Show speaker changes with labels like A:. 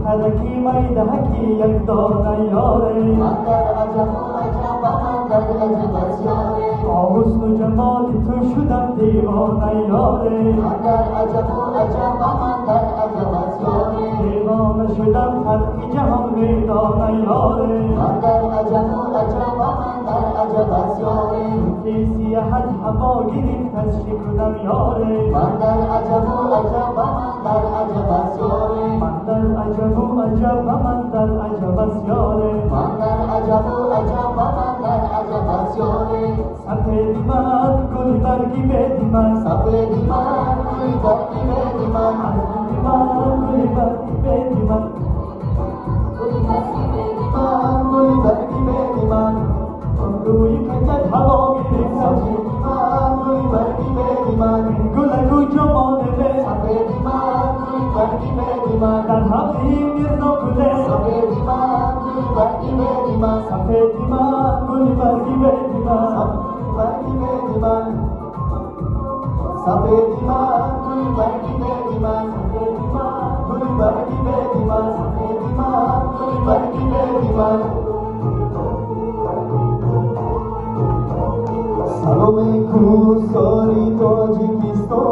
A: ترکی میدهکی یک دانه یاره
B: اندر عجب و عجب اندر عجب از یاره
A: حسن و جمال تو شدم دیوانه یاره
B: اندر عجب و عجب اندر عجب از یاره
A: دیوانه شدم خلق جهان میدانه یاره
B: اندر عجب و عجب اندر عجب از یاره
A: سیاحت هوا گرفت از شکرم یاره
B: من در عجب و عجب من در عجب از یاره
A: من در عجب و عجب من در عجب از یاره
B: من در عجب و عجب من در عجب از یاره
A: سفیدی من گل برگی بدی من
B: سفیدی من گل برگی بدی من
A: سفیدی من گل برگی بدی من
B: گل برگی بدی من
A: روی کجت هوا گرفت
B: سفیدی من گل برگی بدی من
A: گلگو جمانه به
B: سفیدی من گل برگی بدی من
A: در حقی میرزا گله
B: سفیدی من گل برگی بدی من
A: سفیدی من گل برگی بدی من
B: برگی بدی من سفیدی من گل برگی بدی من گل برگی بدی من سفیدی من گل برگی بدی من